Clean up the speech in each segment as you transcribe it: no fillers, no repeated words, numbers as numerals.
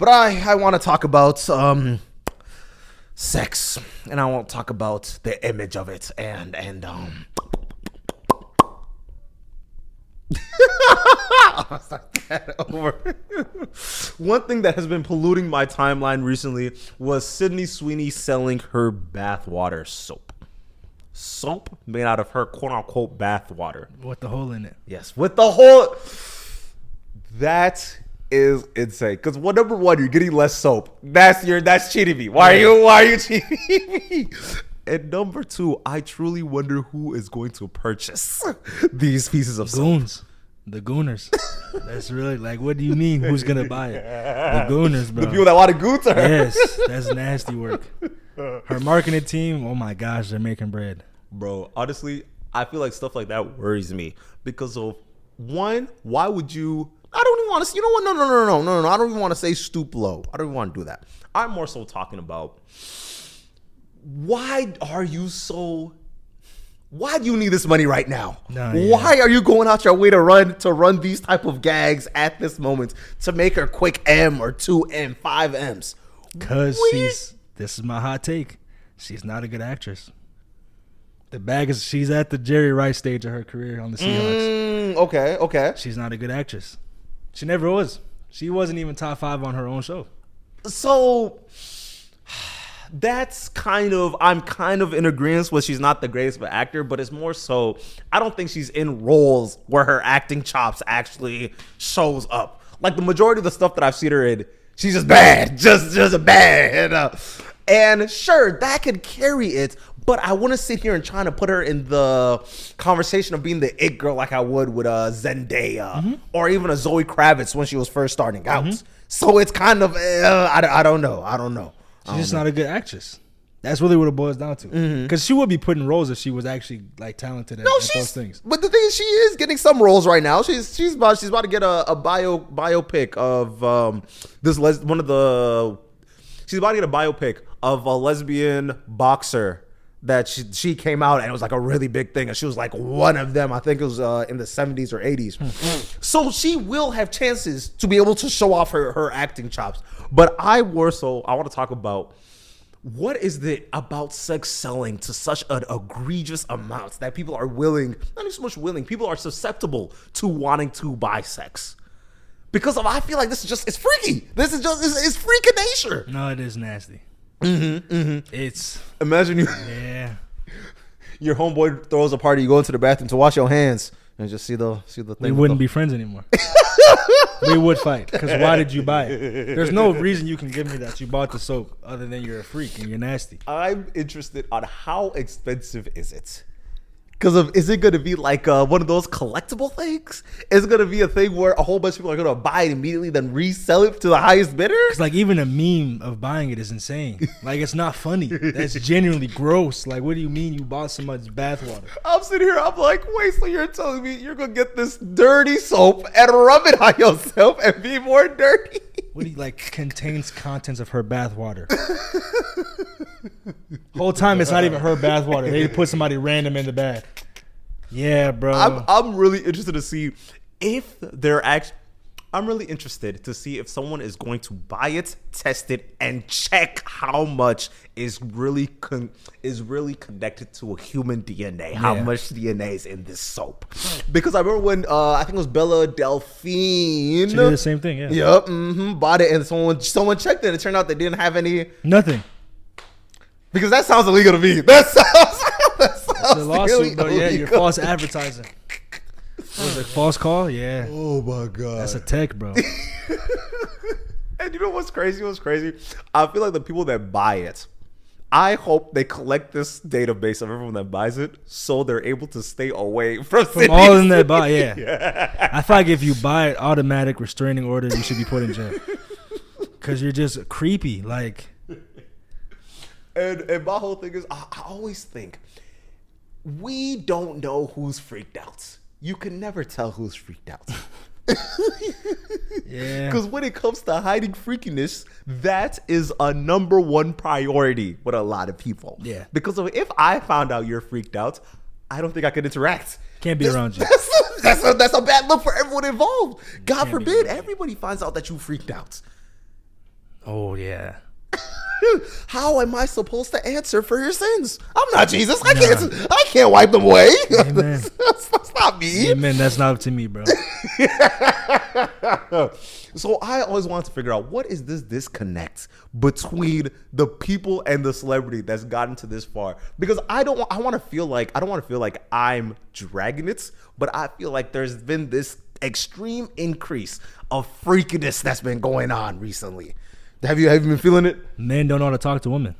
But I want to talk about sex, and I won't talk about the image of it, and over. One thing that has been polluting my timeline recently was Sydney Sweeny selling her bathwater soap. Soap made out of her quote-unquote bathwater. With the hole in it. Yes, with the hole. That is insane. Because number one, you're getting less soap. That's cheating me. Why are you cheating me? And number two, I truly wonder who is going to purchase these pieces of Goons. soap. The Gooners. That's really like, what do you mean? Who's gonna buy it? The Gooners, bro. The people that want to goon to her. Yes, that's nasty work. Her marketing team, oh my gosh, they're making bread. Bro, honestly, I feel like stuff like that worries me because of one, why would you? I don't even want to. You know what? No. I don't even want to say stoop low. I don't even want to do that. I'm more so talking about why are you so? Why do you need this money right now? Why are you going out your way to run these type of gags at this moment to make her quick M or 2M, 5Ms? Because this is my hot take. She's not a good actress. The bag is, she's at the Jerry Rice stage of her career on the Seahawks. Okay. She's not a good actress. She never was. She wasn't even top 5 on her own show. So I'm kind of in agreement with she's not the greatest of an actor, but it's more so I don't think she's in roles where her acting chops actually shows up. Like the majority of the stuff that I've seen her in, she's just bad, just bad. And sure, that could carry it, but I wouldn't sit here and trying to put her in the conversation of being the it girl like I would with Zendaya or even a Zoe Kravitz when she was first starting out. So it's kind of I don't know. She's just not a good actress. That's really what it boils down to. Because she would be put in roles if she was actually like talented at those things. But the thing is, she is getting some roles right now. She's about to get a biopic of she's about to get a biopic of a lesbian boxer that she came out and it was like a really big thing, and she was like one of them. I think it was in the 70s or 80s. So she will have chances to be able to show off her acting chops. But I want to talk about what is it about sex selling to such an egregious amount that people are willing, not even so much willing, people are susceptible to wanting to buy sex. Because I feel like this is just, it's freaky. This is just, it's freak in nature. No, it is nasty. It's imagine your homeboy throws a party, you go into the bathroom to wash your hands and just see the thing. We wouldn't be friends anymore. We would fight because why did you buy it? There's no reason you can give me that you bought the soap other than you're a freak and you're nasty. I'm interested on how expensive is it? Because is it going to be like one of those collectible things? Is it going to be a thing where a whole bunch of people are going to buy it immediately, then resell it to the highest bidder? It's like even a meme of buying it is insane. Like it's not funny. That's genuinely gross. Like what do you mean you bought so much bathwater? I'm sitting here. I'm like, wait, so you're telling me you're going to get this dirty soap and rub it on yourself and be more dirty? What do you like? Contains contents of her bathwater. Whole time it's not even her bathwater. They put somebody random in the bag. Yeah, bro. I'm really interested to see if they're actually. I'm really interested to see if someone is going to buy it, test it, and check how much is really connected to a human DNA. How much DNA is in this soap? Because I remember when I think it was Bella Delphine. She did the same thing. Yeah. Yep. Bought it, and someone checked it, and it turned out they didn't have nothing. Because that sounds illegal to me. That sounds it's a lawsuit, but yeah, you're false advertising. Was it false call? Yeah. Oh my god. That's a tech, bro. And you know what's crazy? I feel like the people that buy it, I hope they collect this database of everyone that buys it, so they're able to stay away from all in that buy. Yeah. I feel like if you buy it, automatic restraining order, you should be put in jail. Because you're just creepy, like. And my whole thing is, I always think, we don't know who's freaked out. You can never tell who's freaked out. Yeah. Because when it comes to hiding freakiness, that is a number one priority with a lot of people. Yeah. Because if I found out you're freaked out, I don't think I could interact. Can't be around you. That's a bad look for everyone involved. God forbid everybody finds out that you freaked out. Oh yeah. How am I supposed to answer for your sins? I'm not Jesus. I can't wipe them away. Amen. That's not me. Amen. That's not up to me, bro. So I always want to figure out what is this disconnect between the people and the celebrity that's gotten to this far. Because I don't want to feel like I'm dragging it, but I feel like there's been this extreme increase of freakiness that's been going on recently. Have you been feeling it? Men don't know how to talk to women.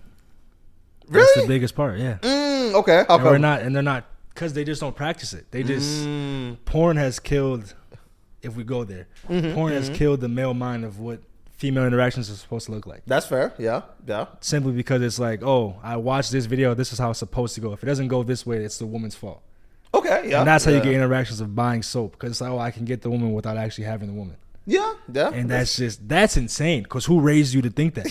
Really? That's the biggest part. Yeah. Okay. How come? They're not, because they just don't practice it. They just porn has killed. If we go there, porn has killed the male mind of what female interactions are supposed to look like. That's fair. Yeah. Simply because it's like, oh, I watched this video. This is how it's supposed to go. If it doesn't go this way, it's the woman's fault. Okay. Yeah. And that's how you get interactions of buying soap, because it's like, oh, I can get the woman without actually having the woman. Yeah. And that's insane. Because who raised you to think that?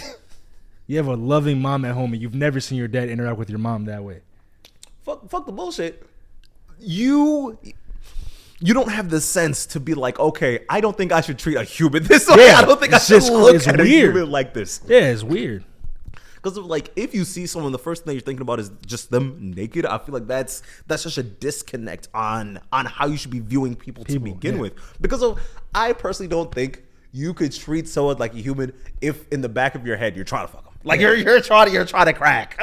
You have a loving mom at home, and you've never seen your dad interact with your mom that way. Fuck the bullshit. You don't have the sense to be like, okay, I don't think I should treat a human this way. Yeah, I don't think I should look at a human like this. Yeah, it's weird. Because like, if you see someone, the first thing you're thinking about is just them naked. I feel like that's such a disconnect on how you should be viewing people to begin with. Because I personally don't think you could treat someone like a human if in the back of your head you're trying to fuck them. Like you're trying to crack.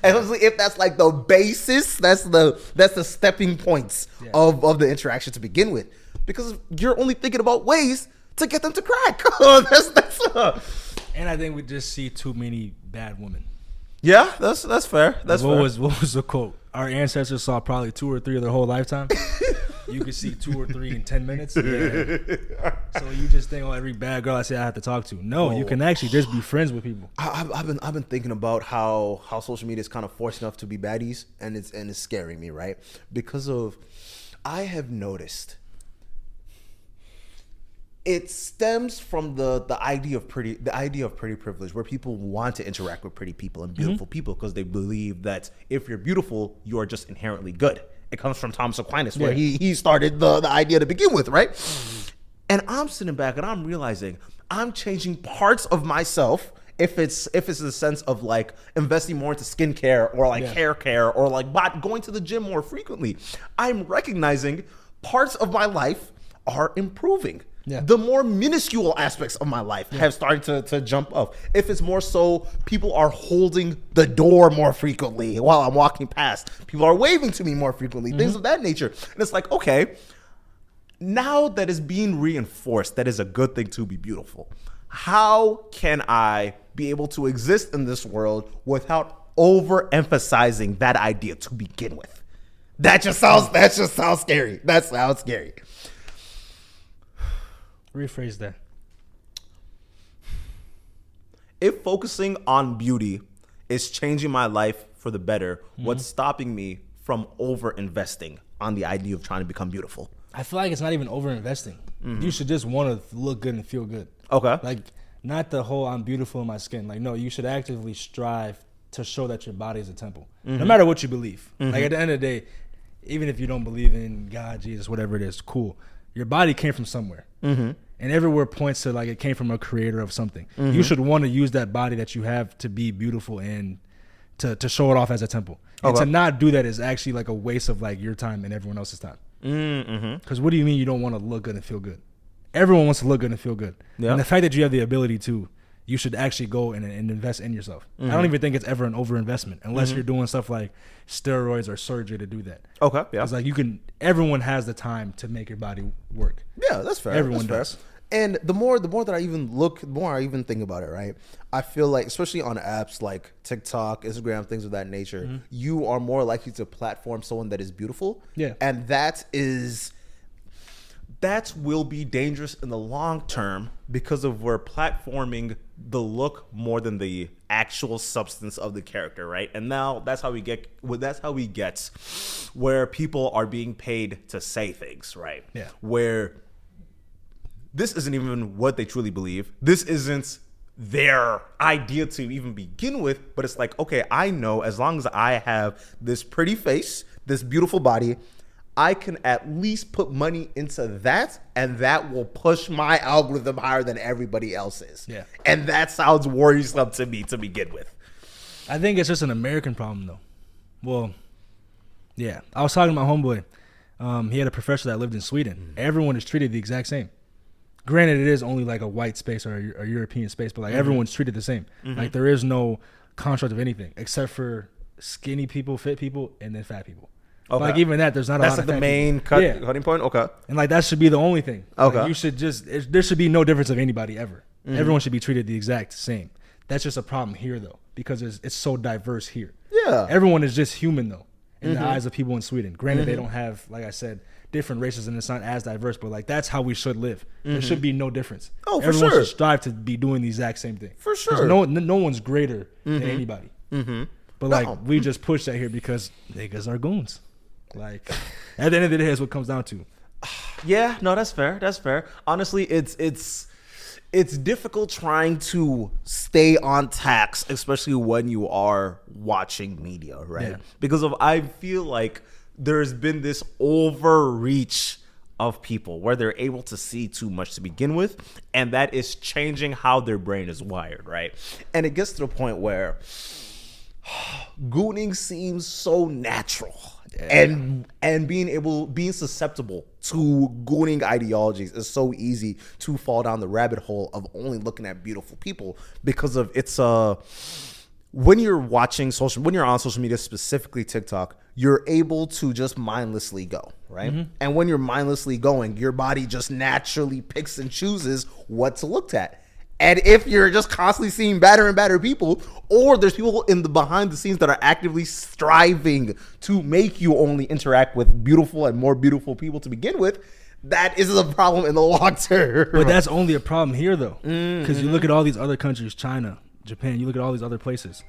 And if that's like the basis, that's the stepping points of the interaction to begin with. Because you're only thinking about ways to get them to crack. And I think we just see too many bad women. Yeah, that's fair. What was the quote? Our ancestors saw probably 2 or 3 of their whole lifetime. You could see 2 or 3 in 10 minutes. Yeah. So you just think, oh, every bad girl I say I have to talk to. No, you can actually just be friends with people. I've been thinking about how social media is kind of forcing us to be baddies, and it's scaring me, right? Because I have noticed it stems from the idea of pretty privilege, where people want to interact with pretty people and beautiful people because they believe that if you're beautiful, you are just inherently good. It comes from Thomas Aquinas, where he started the idea to begin with, right? And I'm sitting back and I'm realizing I'm changing parts of myself. If it's the sense of like investing more into skincare or like hair care or like going to the gym more frequently, I'm recognizing parts of my life are improving. Yeah. The more minuscule aspects of my life have started to jump up. If it's more so people are holding the door more frequently while I'm walking past, people are waving to me more frequently, things of that nature. And it's like, okay, now that is being reinforced, that is a good thing to be beautiful. How can I be able to exist in this world without overemphasizing that idea to begin with? That just sounds scary. That sounds scary. Rephrase that. If focusing on beauty is changing my life for the better, what's stopping me from over investing on the idea of trying to become beautiful? I feel like it's not even over investing. You should just want to look good and feel good. Okay. Like, not the whole I'm beautiful in my skin. Like, no, you should actively strive to show that your body is a temple. No matter what you believe. Like, at the end of the day, even if you don't believe in God, Jesus, whatever it is, cool. Your body came from somewhere. And everywhere points to like it came from a creator of something. You should want to use that body that you have to be beautiful and to show it off as a temple. And to not do that is actually like a waste of like your time and everyone else's time. Because what do you mean you don't want to look good and feel good? Everyone wants to look good and feel good. And the fact that you have the ability to, you should actually go and invest in yourself. I don't even think it's ever an overinvestment unless you're doing stuff like steroids or surgery to do that. Okay, yeah. It's like everyone has the time to make your body work. Yeah, that's fair. Everyone does. And the more that I even look, the more I even think about it, right? I feel like, especially on apps like TikTok, Instagram, things of that nature, you are more likely to platform someone that is beautiful. Yeah. And that will be dangerous in the long term because of we're platforming the look more than the actual substance of the character, right? And now that's how we get where people are being paid to say things, right? Yeah. Where this isn't even what they truly believe. This isn't their idea to even begin with, but it's like, okay, I know as long as I have this pretty face, this beautiful body, I can at least put money into that, and that will push my algorithm higher than everybody else's. Yeah. And that sounds worrisome to me to begin with. I think it's just an American problem, though. Well, yeah. I was talking to my homeboy. He had a professor that lived in Sweden. Everyone is treated the exact same. Granted, it is only like a white space or a European space, but like everyone's treated the same. Like there is no construct of anything except for skinny people, fit people, and then fat people. Okay. Like even that, there's not a lot That's of like the fat main cutting point? Okay. And like that should be the only thing. Okay. Like, you should there should be no difference of anybody ever. Everyone should be treated the exact same. That's just a problem here though, because it's so diverse here. Yeah. Everyone is just human though, in the eyes of people in Sweden. Granted, they don't have, like I said, different races and it's not as diverse, but like that's how we should live. There should be no difference. Oh, for Everyone sure. should strive to be doing the exact same thing. For 'Cause sure. No one's greater than anybody. But like we just push that here because niggas are goons. Like at the end of the day, that's what it comes down to. Yeah, no, that's fair. That's fair. Honestly, it's difficult trying to stay on task, especially when you are watching media, right? Yeah. Because I feel like there's been this overreach of people where they're able to see too much to begin with, and that is changing how their brain is wired, right? And it gets to the point where gooning seems so natural. And being susceptible to gooning ideologies is so easy to fall down the rabbit hole of only looking at beautiful people because of when you're on social media, specifically TikTok, you're able to just mindlessly go, right? And when you're mindlessly going, your body just naturally picks and chooses what to look at. And if you're just constantly seeing better and better people, or there's people in the behind the scenes that are actively striving to make you only interact with beautiful and more beautiful people to begin with, that is a problem in the long term. But that's only a problem here though, because you look at all these other countries, China, Japan. You look at all these other places.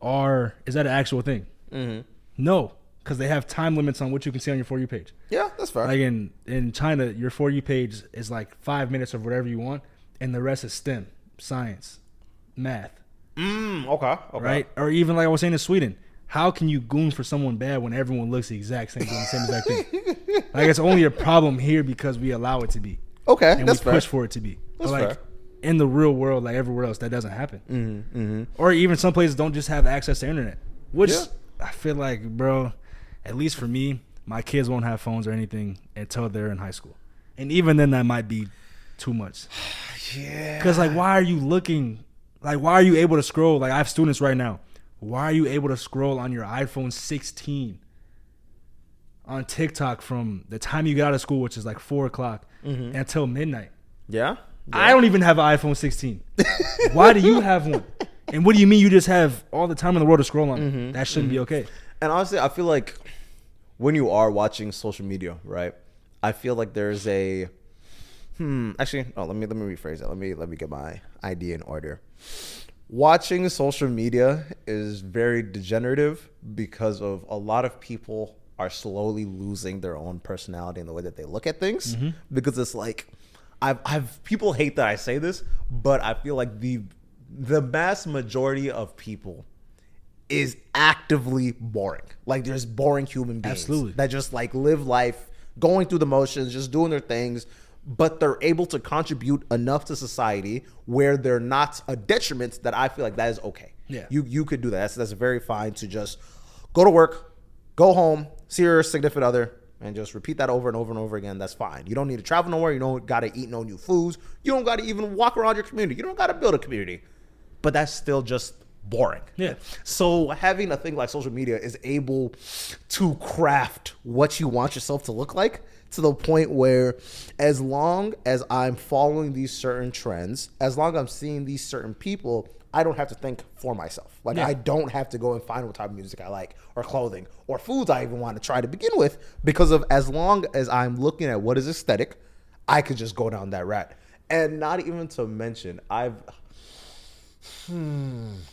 Is that an actual thing? No, because they have time limits on what you can see on your For You page. Yeah, that's fair. Like in China, your For You page is like 5 minutes of whatever you want, and the rest is STEM, science, math. Okay. Right? Or even like I was saying in Sweden, how can you goon for someone bad when everyone looks the exact same, doing the same exact thing? Like it's only a problem here because we allow it to be. Okay, And that's we fair. push for it to be. That's But like fair. in the real world, like everywhere else, that doesn't happen. Or even some places don't just have access to internet, which Yeah. I feel like, bro, at least for me, my kids won't have phones or anything until they're in high school. And even then, that might be too much. Yeah. Because, like, why are you looking? Like, why are you able to scroll? Like, I have students right now. Why are you able to scroll on your iPhone 16 on TikTok from the time you get out of school, which is like 4 o'clock, until midnight? Yeah. I don't even have an iPhone 16. Why do you have one? And what do you mean you just have all the time in the world to scroll on? That shouldn't be okay. And honestly, I feel like when you are watching social media, right? I feel like there's a actually, let me rephrase that. Let me get my idea in order. Watching social media is very degenerative because of a lot of people are slowly losing their own personality in the way that they look at things. Because it's like I've people hate that I say this, but I feel like the vast majority of people is actively boring. Like there's boring human beings that just like live life going through the motions, just doing their things, but they're able to contribute enough to society where they're not a detriment that I feel like that is okay. Yeah. You could do that. That's very fine to just go to work, go home, see your significant other, and just repeat that over and over and over again. That's fine. You don't need to travel nowhere. You don't got to eat no new foods. You don't got to even walk around your community. You don't got to build a community. But that's still just boring. Yeah. So having a thing like social media is able to craft what you want yourself to look like to the point where as long as I'm following these certain trends, as long as I'm seeing these certain people, I don't have to think for myself. Like I don't have to go and find what type of music I like or clothing or foods I even want to try to begin with because of as long as I'm looking at what is aesthetic, I could just go down that rat. And not even to mention,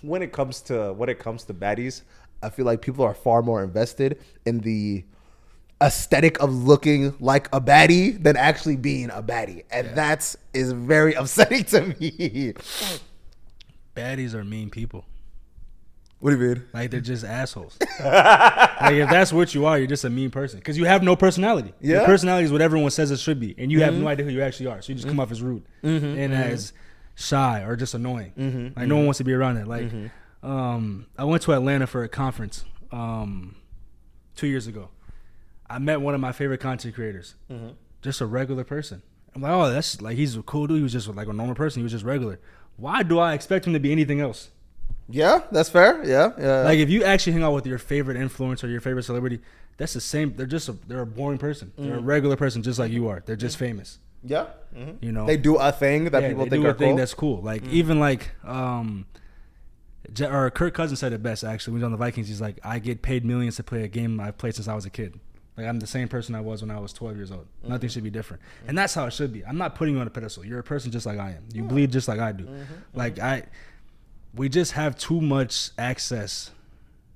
when it comes to baddies, I feel like people are far more invested in the aesthetic of looking like a baddie than actually being a baddie, and that is very upsetting to me. Baddies are mean people. What do you mean? Like they're just assholes. Like if that's what you are, you're just a mean person because you have no personality. Yeah. Your personality is what everyone says it should be, and you have no idea who you actually are. So you just come off as rude and as shy or just annoying. Like no one wants to be around it. Like I went to Atlanta for a conference 2 years ago. I met one of my favorite content creators, just a regular person. I'm like, oh, that's like he's a cool dude. He was just like a normal person. He was just regular. Why do I expect him to be anything else? Yeah, that's fair. Yeah. Like if you actually hang out with your favorite influencer, your favorite celebrity, that's the same. They're a boring person. They're a regular person, just like you are. They're just famous. Yeah. You know, They do a thing that people they think do are a thing cool. that's cool. Like even like or Kirk Cousins said it best actually. When he was on the Vikings, he's like, I get paid millions to play a game I've played since I was a kid. Like I'm the same person I was when I was 12 years old. Nothing should be different. And that's how it should be. I'm not putting you on a pedestal. You're a person just like I am. You bleed just like I do. Like we just have too much access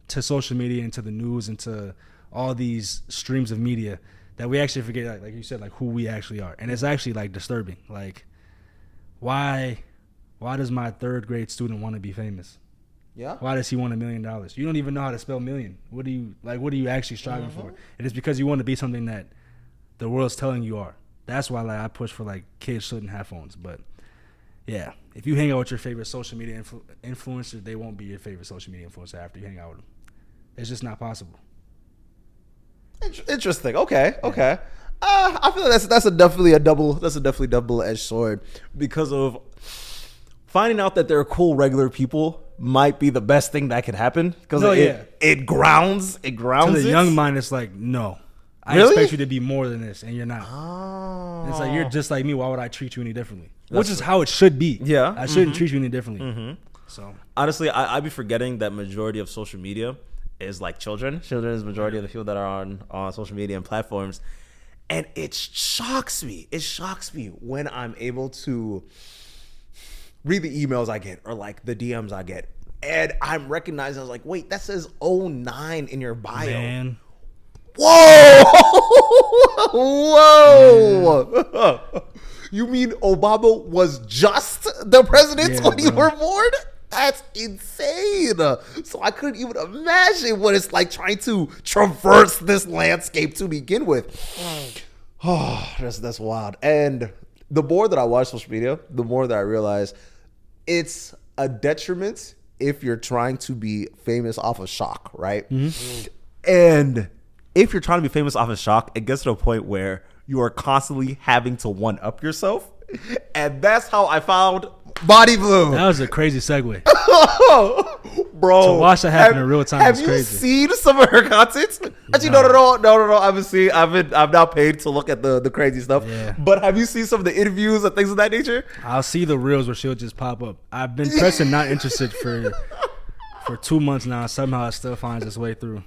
to social media and to the news and to all these streams of media that we actually forget, like you said, like who we actually are. And it's actually like disturbing. Like why does my third grade student want to be famous? Yeah. Why does he want $1 million? You don't even know how to spell million. What are you actually striving for? It is because you want to be something that the world's telling you are. That's why like I push for like kids shouldn't have phones. But yeah, if you hang out with your favorite social media influencer, they won't be your favorite social media influencer after you hang out with them. It's just not possible. Interesting. Okay. I feel like that's definitely a double-edged sword because of finding out that they're cool regular people might be the best thing that could happen because it grounds to the young mind. It's like no, I expect you to be more than this, and you're not. Oh. It's like you're just like me. Why would I treat you any differently? Which is how it should be. Yeah, I shouldn't treat you any differently. So honestly, I be forgetting that majority of social media is like children. Children is majority of the people that are on social media and platforms, and it shocks me. It shocks me when I'm able to read the emails I get or like the DMs I get, and I'm recognizing I was like, wait, that says 09 in your bio. man, Whoa! Whoa! You mean Obama was just the president when you were born? That's insane. So I couldn't even imagine what it's like trying to traverse this landscape to begin with. Oh, that's wild. And the more that I watch social media, the more that I realize it's a detriment if you're trying to be famous off of shock, right? and if you're trying to be famous off of shock, it gets to a point where you are constantly having to one up yourself, and that's how I found Body Blue. that was a crazy segue. Bro, To watch that happen in real time Have is you crazy. seen some of her content? Actually, no. I haven't seen. I'm now paid to look at the crazy stuff. Yeah. But have you seen some of the interviews and things of that nature? I'll see the reels where she'll just pop up. I've been pressing not interested for 2 months now. Somehow it still finds its way through.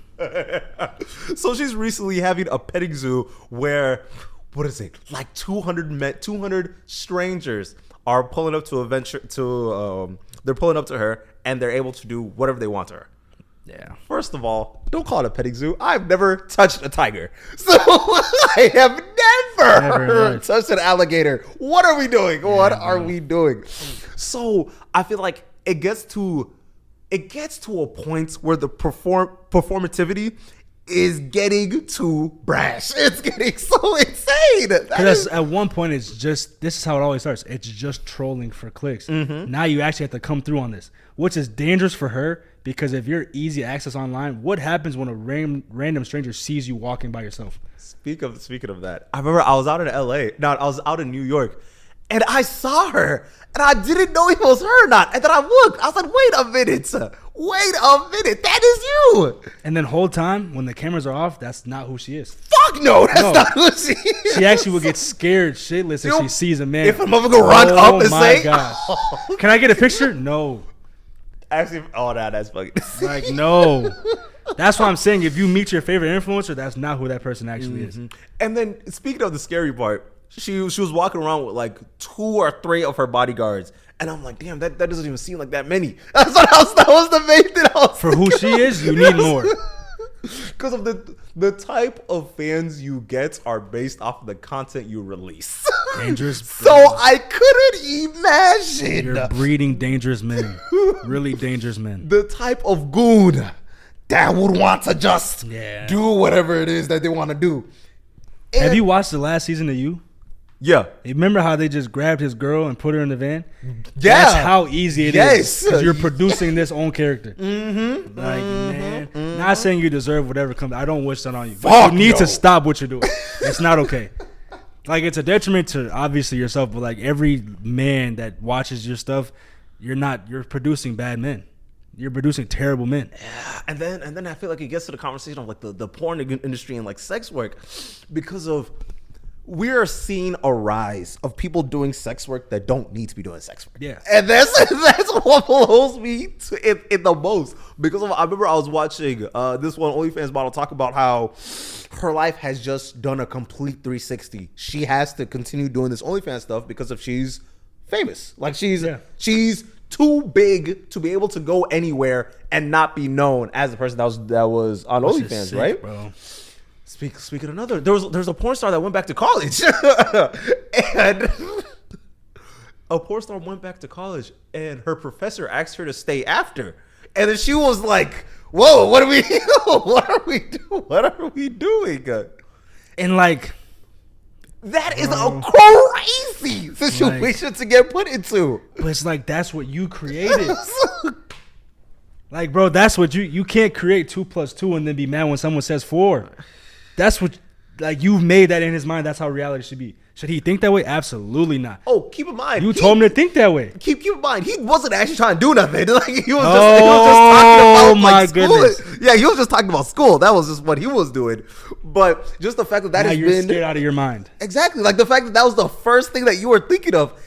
So she's recently having a petting zoo where, what is it? Like 200 strangers are pulling up to a venture they're pulling up to her and they're able to do whatever they want to her. Yeah. First of all, don't call it a petting zoo. I've never touched a tiger. So I have never touched an alligator. What are we doing? What are we doing? So I feel like it gets to a point where the performativity is getting too brash. It's getting so insane. Because at one point, it's just, this is how it always starts. It's just trolling for clicks. Now you actually have to come through on this, which is dangerous for her because if you're easy access online, what happens when a random stranger sees you walking by yourself? Speaking of that, I remember I was out in LA. No, I was out in New York. And I saw her, and I didn't know it was her or not. And then I looked. I was like, wait a minute. That is you. And then whole time, when the cameras are off, that's not who she is. Fuck no, that's not who she is. She actually will get scared shitless if she sees a man. If a motherfucker run up and say, gosh. Can I get a picture? No. Actually, that's fucking like, no. That's what I'm saying. If you meet your favorite influencer, that's not who that person actually is. And then, speaking of the scary part, she was walking around with like 2 or 3 of her bodyguards. And I'm like, damn, that doesn't even seem like that many. That was the main thing I was For who she is, you need more. Because of the type of fans you get are based off of the content you release. Dangerous. So I couldn't imagine You're breeding dangerous men. Really dangerous men. the type of goon that would want to just Yeah. do whatever it is that they want to do. Have you watched the last season of You? Yeah. Remember how they just grabbed his girl and put her in the van? Yeah. That's how easy it is. Yes. 'Cause you're producing this own character. Mm-hmm. Like, man, not saying you deserve whatever comes. I don't wish that on you. But Fuck you need no. to stop what you're doing. It's not okay. Like, it's a detriment to obviously yourself, but like every man that watches your stuff, you're producing bad men. You're producing terrible men. And then I feel like it gets to the conversation of like the porn industry and like sex work, because of we are seeing a rise of people doing sex work that don't need to be doing sex work. Yeah. And that's what blows me in the most, because I remember I was watching this one OnlyFans model talk about how her life has just done a complete 360. She has to continue doing this OnlyFans stuff because of she's famous. Like she's too big to be able to go anywhere and not be known as the person that was on Which is OnlyFans, sick, right? bro. Speaking of another, there's a porn star that went back to college, and a porn star went back to college, and her professor asked her to stay after, and then she was like, "Whoa, what are we doing?" And like, That is a crazy situation to get put into. but it's like that's what you created. Like, bro, that's what you can't create 2 + 2 and then be mad when someone says 4. That's what, like, you've made that in his mind. That's how reality should be. Should he think that way? Absolutely not. Oh, keep in mind, You told him to think that way. Keep in mind, he wasn't actually trying to do nothing. Like he was Oh, just talking about my like school. goodness. Yeah, he was just talking about school. That was just what he was doing. But just the fact that Now has you're been scared out of your mind. exactly like the fact that was the first thing that you were thinking of is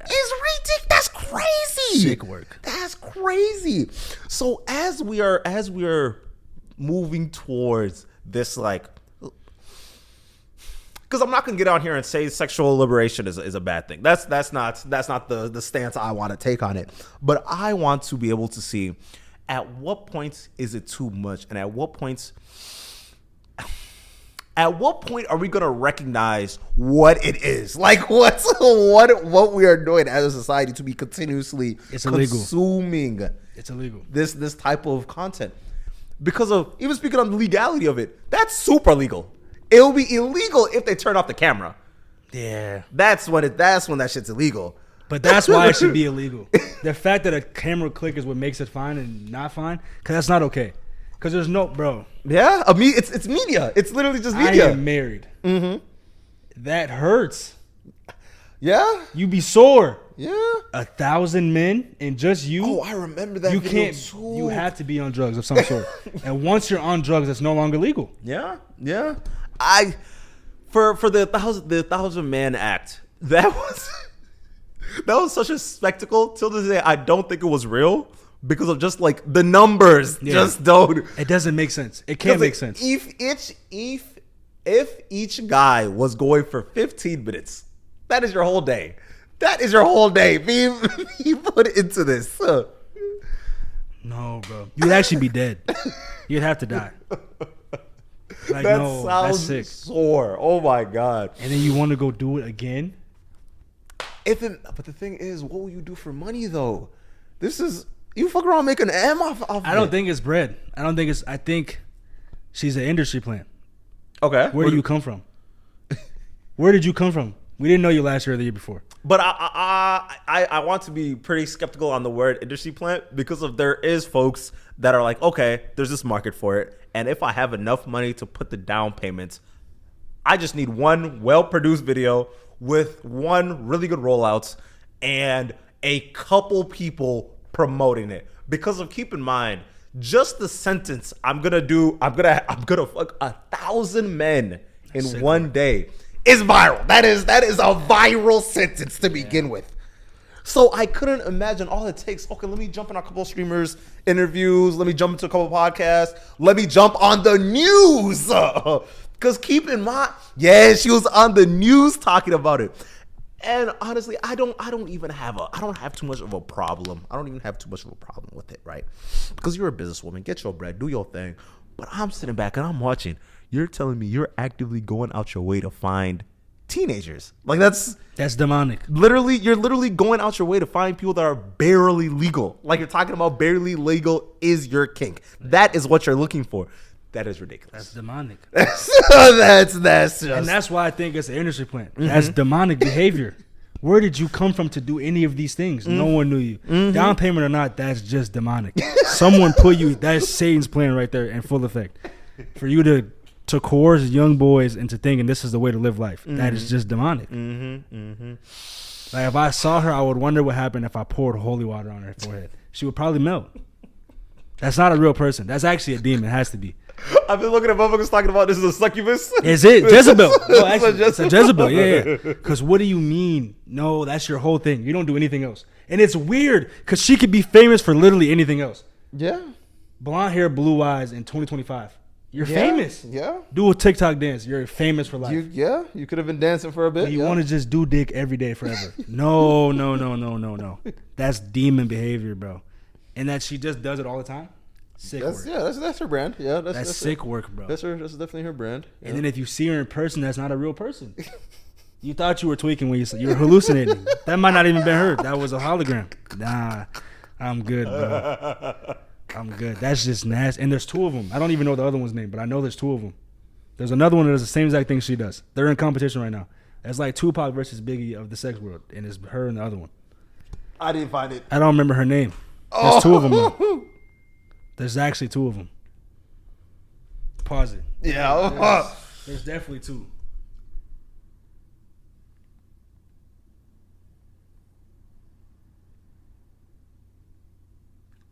ridiculous. That's crazy. Sick work. That's crazy. So as we are moving towards this, like, because I'm not gonna get out here and say sexual liberation is a bad thing. That's not the stance I want to take on it. But I want to be able to see at what point is it too much, and at what point are we gonna recognize what it is? Like what we are doing as a society to be continuously It's illegal. consuming It's illegal. this type of content. Because of even speaking on the legality of it, that's super legal. It'll be illegal if they turn off the camera. Yeah. That's when that shit's illegal. But that's why it should be illegal. The fact that a camera click is what makes it fine and not fine, because that's not okay. Because there's no, bro. Yeah, it's media. It's literally just I media. am married. Mm-hmm. That hurts. Yeah, You be sore. yeah. 1,000 men and just you. Oh, I remember that. You video can't. too. You have to be on drugs of some sort. And once you're on drugs, it's no longer legal. Yeah, yeah. For the 1,000 Man Act, that was such a spectacle. Till this day, I don't think it was real because of just like the numbers. Yeah. Just don't. It doesn't make sense. It can't make sense. If each guy was going for 15 minutes, that is your whole day. That is your whole day being put into this. No, bro. You'd actually be dead. You'd have to die. Like, That no, that's sounds sick. sore. Oh my god. And then you want to go do it again? But the thing is, what will you do for money though? This is you fuck around making an M off I don't it. think it's bread. I think she's an industry plant. Okay. Where do you come from? Where did you come from? We didn't know you last year or the year before. But I want to be pretty skeptical on the word industry plant because of there is folks that are like, okay, there's this market for it, and if I have enough money to put the down payment, I just need one well-produced video with one really good rollouts and a couple people promoting it. Because of keep in mind, just the sentence I'm gonna fuck 1,000 men in Sick. one day is viral. That is a viral sentence to begin with. So I couldn't imagine all it takes. Okay, let me jump in a couple of streamers interviews. Let me jump into a couple of podcasts. Let me jump on the news. Because keep in mind, yeah, she was on the news talking about it. And honestly, I don't have too much of a problem. I don't even have too much of a problem with it, right? Because you're a businesswoman, get your bread, do your thing. But I'm sitting back and I'm watching. You're telling me you're actively going out your way to find teenagers. Like that's demonic. literally, you're literally going out your way to find people that are barely legal. Like you're talking about barely legal is your kink. That is what you're looking for. That is ridiculous. That's demonic. that's just, And that's why I think it's an industry plant. That's demonic behavior. Where did you come from to do any of these things? No one knew you. Down payment or not, that's just demonic. Someone put you, that's Satan's plan right there in full effect. For you to coerce young boys into thinking this is the way to live life. That is just demonic. Like if I saw her, I would wonder what happened if I poured holy water on her forehead. She would probably melt. That's not a real person. That's actually a demon. It has to be. I've been looking at motherfuckers talking about this is a succubus. Is it Jezebel? No, actually, it's a Jezebel. Yeah. Because what do you mean? No, that's your whole thing. You don't do anything else. And it's weird because she could be famous for literally anything else. Yeah. Blonde hair, blue eyes in 2025. You're famous. Yeah. Do a TikTok dance. You're famous for life. You could have been dancing for a bit. But you want to just do dick every day forever. No. That's demon behavior, bro. And that she just does it all the time. Sick work. Yeah, that's her brand. Yeah, that's sick work, bro. That's definitely her brand. Yeah. And then if you see her in person, that's not a real person. You thought you were tweaking when you were hallucinating. That might not even been her. That was a hologram. Nah, I'm good, bro. I'm good. That's just nasty. And there's two of them. I don't even know the other one's name, but I know there's two of them. There's another one that does the same exact thing she does. They're in competition right now. It's like Tupac versus Biggie of the sex world, and it's her and the other one. I didn't find it. I don't remember her name. There's two of them. Though. There's actually two of them. Pause it. Yeah. There's definitely two.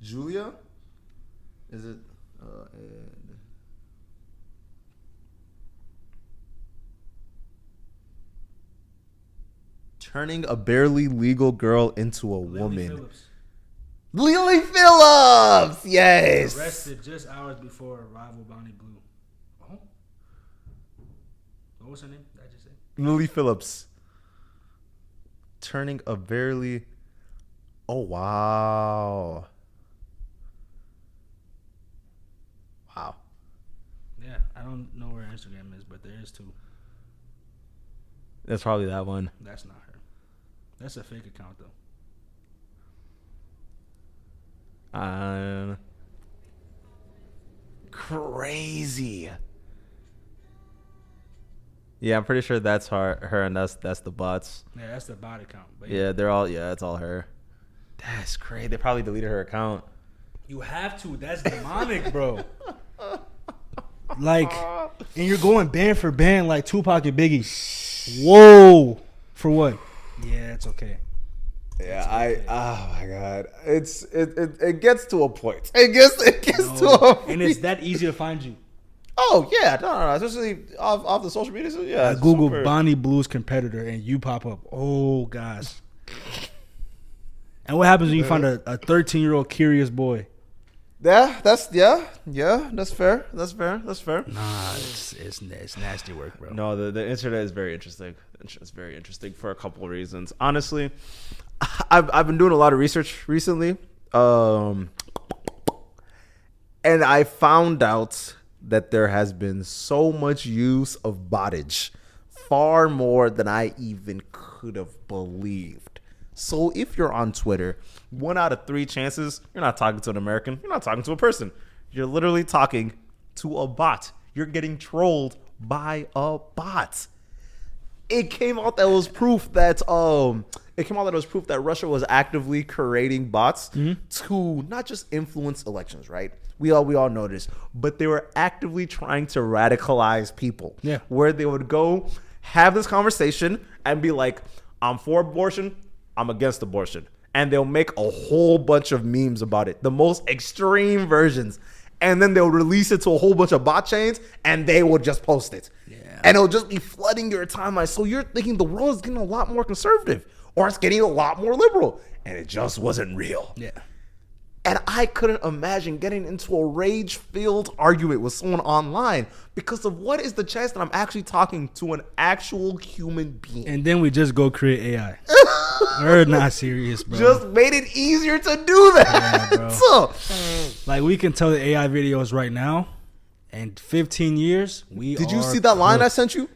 Julia? Is it? And turning a barely legal girl into a woman. Phillips. Lily Phillips! Yes! Arrested just hours before rival Bonnie Blue. Oh? What was her name? Did I just say? Lily Phillips. Turning a barely... Oh, wow. Wow. Yeah, I don't know where Instagram is, but there is two. That's probably that one. That's not her. That's a fake account, though. Crazy. Yeah, I'm pretty sure that's her, and that's the bots. Yeah, that's the bot account. But Yeah, they're all. Yeah, it's all her. That's crazy. They probably deleted her account. you have to. That's demonic, bro. Like, and you're going band for band like Tupac and Biggie. Whoa. For what? Yeah, it's okay. Yeah, oh my god, it gets to a point. It gets to a point. And it's that easy to find you. Oh yeah, no, especially off the social media. So, yeah, I Google Bonnie Blue's competitor and you pop up. Oh gosh. And what happens when you find a 13-year-old curious boy? Yeah, that's fair. That's fair. Nah, it's nasty work, bro. No, the internet is very interesting. It's very interesting for a couple of reasons. Honestly, I've been doing a lot of research recently, and I found out that there has been so much use of bottage, far more than I even could have believed. So if you're on Twitter, 1 out of 3 chances, you're not talking to an American. You're not talking to a person. You're literally talking to a bot. You're getting trolled by a bot. It came out that was proof that Russia was actively creating bots to not just influence elections, right? We all know this, but they were actively trying to radicalize people. Yeah. Where they would go have this conversation and be like, I'm for abortion, I'm against abortion. And they'll make a whole bunch of memes about it, the most extreme versions. And then they'll release it to a whole bunch of bot chains and they will just post it. Yeah. And it'll just be flooding your timeline. So you're thinking the world is getting a lot more conservative or it's getting a lot more liberal. And it just wasn't real. Yeah. And I couldn't imagine getting into a rage-filled argument with someone online because of what is the chance that I'm actually talking to an actual human being. And then we just go create AI. We're not serious, bro. Just made it easier to do that. Yeah, bro. So, like, we can tell the AI videos right now, And 15 years, Did you see that line I sent you?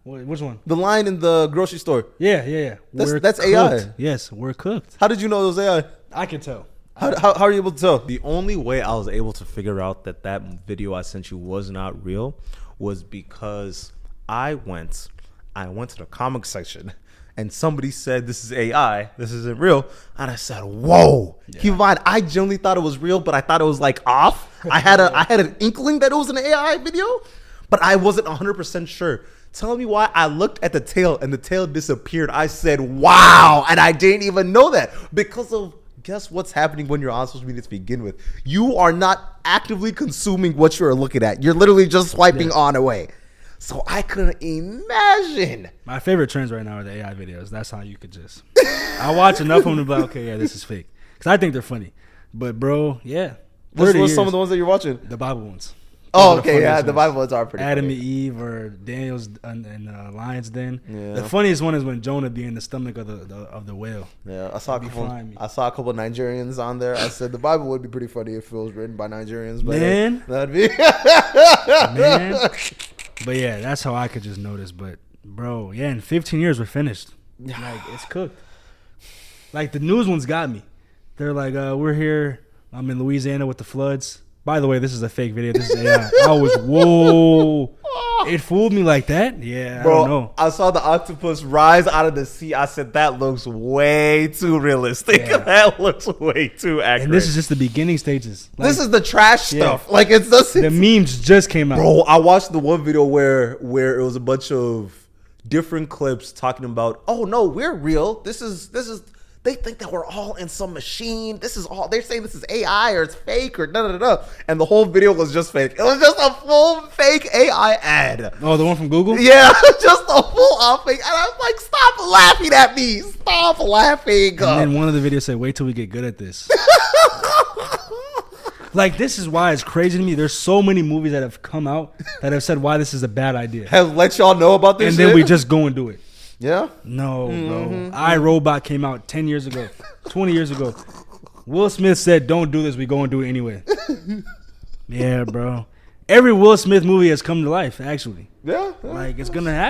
Which one? The line in the grocery store. Yeah. That's AI. Yes, we're cooked. How did you know it was AI? I can tell. How are you able to tell? The only way I was able to figure out that video I sent you was not real was because I went to the comic section and somebody said this is AI, this isn't real, and I said, "Whoa!" Yeah. Keep in mind, I genuinely thought it was real, but I thought it was like off. I had an inkling that it was an AI video, but I wasn't 100% sure. Tell me why I looked at the tail and the tail disappeared. I said, "Wow!" and I didn't even know that because of. Guess what's happening when you're on social media to begin with? You are not actively consuming what you're looking at. You're literally just swiping on away. So I couldn't imagine. My favorite trends right now are the AI videos. That's how you could just. I watch enough of them to be like, okay, yeah, this is fake. Because I think they're funny. But, bro, yeah. What's some of the ones that you're watching? The Bible ones. Oh, okay, yeah, the Bible ones are pretty Adam funny. and Eve or Daniel's and Lion's Den. Yeah. The funniest one is when Jonah be in the stomach of the whale. Yeah, I saw a couple Nigerians on there. I said the Bible would be pretty funny if it was written by Nigerians. But Man. That'd be Man. But yeah, that's how I could just notice. But bro, yeah, in 15 years we're finished. Like it's cooked. Like the news ones got me. They're like, we're here. I'm in Louisiana with the floods. By the way, this is a fake video. This is AI. I was, whoa. It fooled me like that? Yeah, bro, I don't know. I saw the octopus rise out of the sea. I said, that looks way too realistic. Yeah. That looks way too accurate. And this is just the beginning stages. Like, this is the trash stuff. Like it's the memes just came out. Bro, I watched the one video where it was a bunch of different clips talking about, oh no, we're real. This is they think that we're all in some machine. This is all they're saying. This is AI or it's fake or da da da. And the whole video was just fake. It was just a full fake AI ad. Oh, the one from Google? Yeah, just a full on fake. And I was like, stop laughing at me. Stop laughing. And then one of the videos said, "Wait till we get good at this." Like, this is why it's crazy to me. There's so many movies that have come out that have said why this is a bad idea. Have let y'all know about this and shit? Then we just go and do it. Yeah? No, bro. iRobot came out 10 years ago, 20 years ago. Will Smith said, don't do this. We go and do it anyway. Yeah, bro. Every Will Smith movie has come to life, actually. Yeah. Like, it's going to happen.